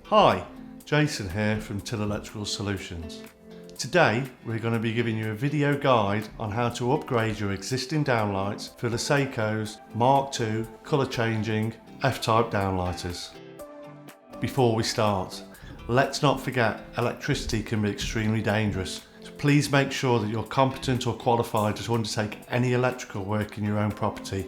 Hi, Jason here from Till Electrical Solutions. Today we're going to be giving you a video guide on how to upgrade your existing downlights for Luceco's Mk2 colour changing F-type downlighters. Before we start, let's not forget electricity can be extremely dangerous, so please make sure that you're competent or qualified to undertake any electrical work in your own property.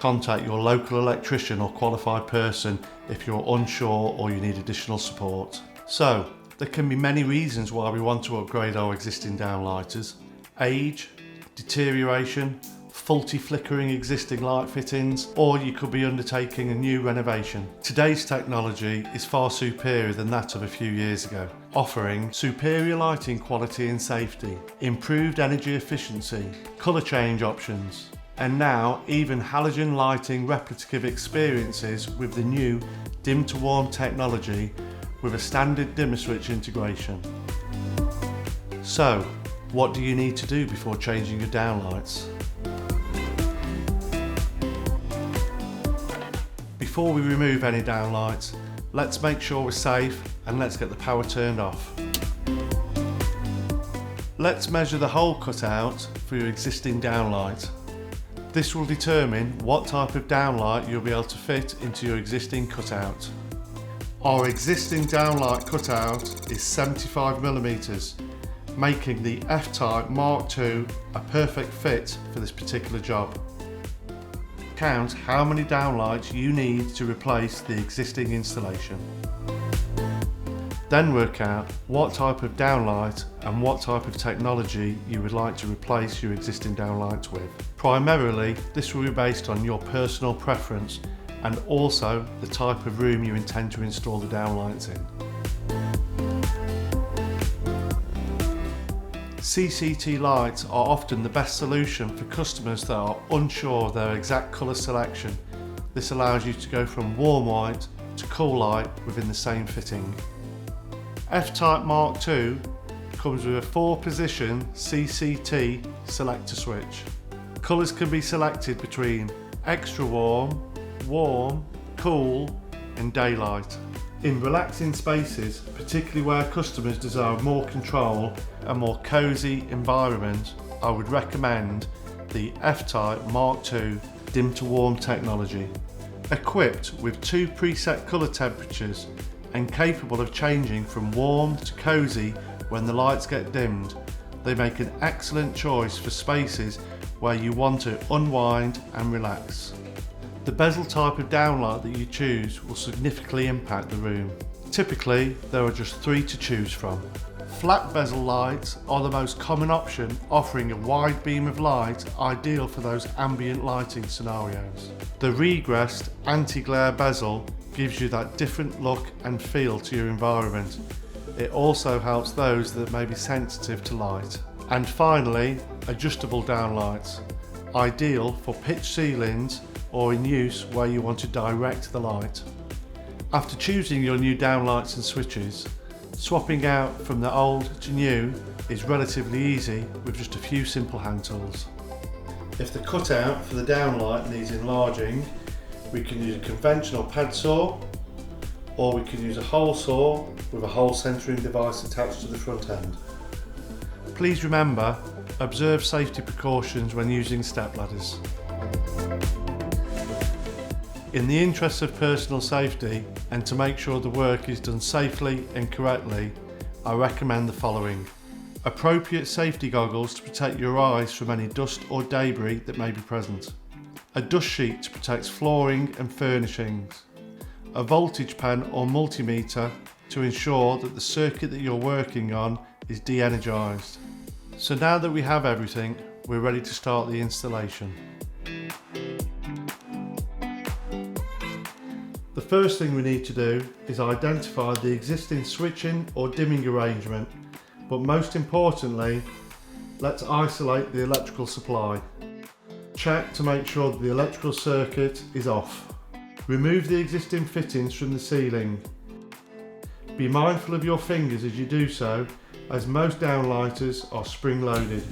Contact your local electrician or qualified person if you're unsure or you need additional support. So, there can be many reasons why we want to upgrade our existing downlighters. Age, deterioration, faulty flickering existing light fittings, or you could be undertaking a new renovation. Today's technology is far superior than that of a few years ago, offering superior lighting quality and safety, improved energy efficiency, colour change options, and now even halogen lighting replicative experiences with the new Dim2Warm technology with a standard dimmer switch integration. So, what do you need to do before changing your downlights? Before we remove any downlights, let's make sure we're safe and let's get the power turned off. Let's measure the hole cut out for your existing downlight. This will determine what type of downlight you'll be able to fit into your existing cutout. Our existing downlight cutout is 75mm, making the F-type Mk2 a perfect fit for this particular job. Count how many downlights you need to replace the existing installation. Then work out what type of downlight and what type of technology you would like to replace your existing downlights with. Primarily, this will be based on your personal preference and also the type of room you intend to install the downlights in. CCT lights are often the best solution for customers that are unsure of their exact colour selection. This allows you to go from warm white to cool light within the same fitting. F-type Mk2 comes with a 4-position CCT selector switch. Colours can be selected between extra warm, warm, cool and daylight. In relaxing spaces, particularly where customers desire more control and more cosy environment, I would recommend the FType Mk2 Dim2Warm technology. Equipped with 2 preset colour temperatures and capable of changing from warm to cosy when the lights get dimmed, they make an excellent choice for spaces where you want to unwind and relax. The bezel type of downlight that you choose will significantly impact the room. Typically, there are just 3 to choose from. Flat bezel lights are the most common option, offering a wide beam of light ideal for those ambient lighting scenarios. The regressed anti-glare bezel gives you that different look and feel to your environment. It also helps those that may be sensitive to light. And finally, adjustable downlights, ideal for pitch ceilings or in use where you want to direct the light. After choosing your new downlights and switches, swapping out from the old to new is relatively easy with just a few simple hand tools. If the cutout for the downlight needs enlarging, we can use a conventional pad saw, or we can use a hole saw with a hole centering device attached to the front end. Please remember, observe safety precautions when using step ladders. In the interest of personal safety and to make sure the work is done safely and correctly, I recommend the following. Appropriate safety goggles to protect your eyes from any dust or debris that may be present. A dust sheet to protect flooring and furnishings. A voltage pen or multimeter to ensure that the circuit that you're working on is de-energised. So now that we have everything, we're ready to start the installation. The first thing we need to do is identify the existing switching or dimming arrangement, but most importantly, let's isolate the electrical supply. Check to make sure that the electrical circuit is off. Remove the existing fittings from the ceiling. Be mindful of your fingers as you do so, as most downlighters are spring-loaded.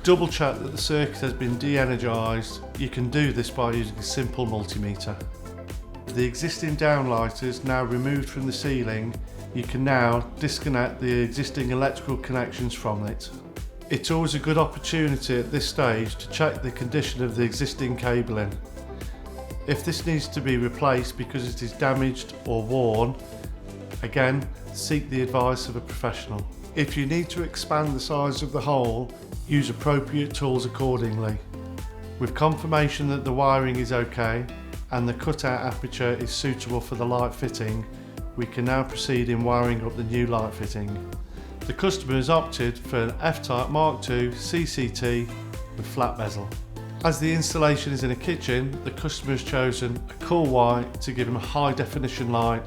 Double check that the circuit has been de-energised. You can do this by using a simple multimeter. With the existing downlighters now removed from the ceiling, you can now disconnect the existing electrical connections from it. It's always a good opportunity at this stage to check the condition of the existing cabling. If this needs to be replaced because it is damaged or worn, again, seek the advice of a professional. If you need to expand the size of the hole, use appropriate tools accordingly. With confirmation that the wiring is okay and the cutout aperture is suitable for the light fitting, we can now proceed in wiring up the new light fitting. The customer has opted for an FType Mk2 CCT with flat bezel. As the installation is in a kitchen, the customer has chosen a cool white to give him a high definition light,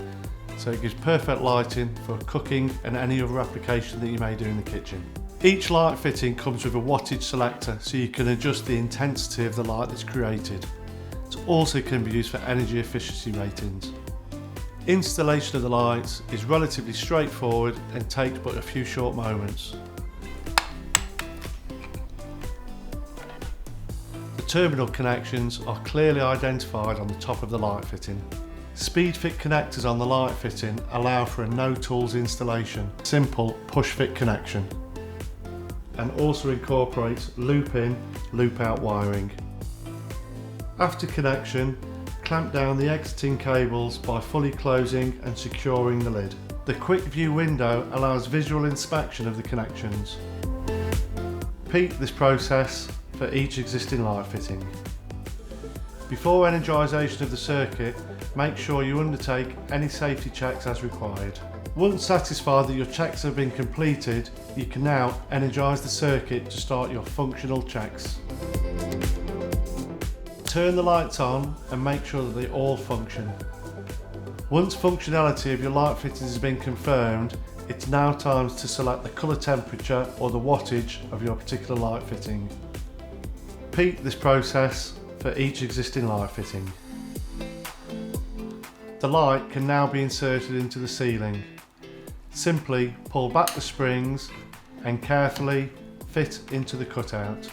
so it gives perfect lighting for cooking and any other application that you may do in the kitchen. Each light fitting comes with a wattage selector, so you can adjust the intensity of the light that's created. It also can be used for energy efficiency ratings. Installation of the lights is relatively straightforward and takes but a few short moments. The terminal connections are clearly identified on the top of the light fitting. Speed fit connectors on the light fitting allow for a no tools installation, simple push fit connection, and also incorporates loop in, loop out wiring. After connection, clamp down the exiting cables by fully closing and securing the lid. The quick view window allows visual inspection of the connections. Repeat this process for each existing light fitting. Before energisation of the circuit, make sure you undertake any safety checks as required. Once satisfied that your checks have been completed, you can now energise the circuit to start your functional checks. Turn the lights on and make sure that they all function. Once functionality of your light fittings has been confirmed, it's now time to select the colour temperature or the wattage of your particular light fitting. Repeat this process for each existing light fitting. The light can now be inserted into the ceiling. Simply pull back the springs and carefully fit into the cutout.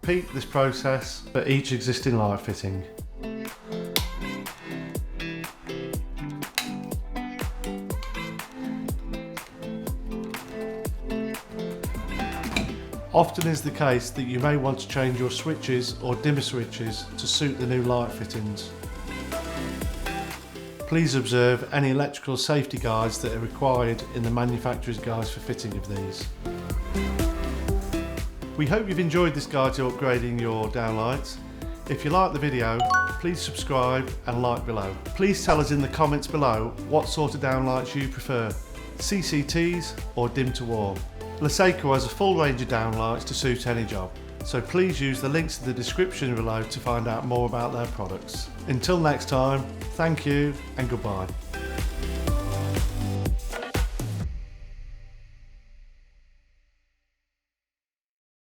Repeat this process for each existing light fitting. Often is the case that you may want to change your switches or dimmer switches to suit the new light fittings. Please observe any electrical safety guides that are required in the manufacturer's guides for fitting of these. We hope you've enjoyed this guide to upgrading your downlights. If you like the video, please subscribe and like below. Please tell us in the comments below what sort of downlights you prefer, CCTs or Dim2Warm. Luceco has a full range of downlights to suit any job, so please use the links in the description below to find out more about their products. Until next time, thank you and goodbye.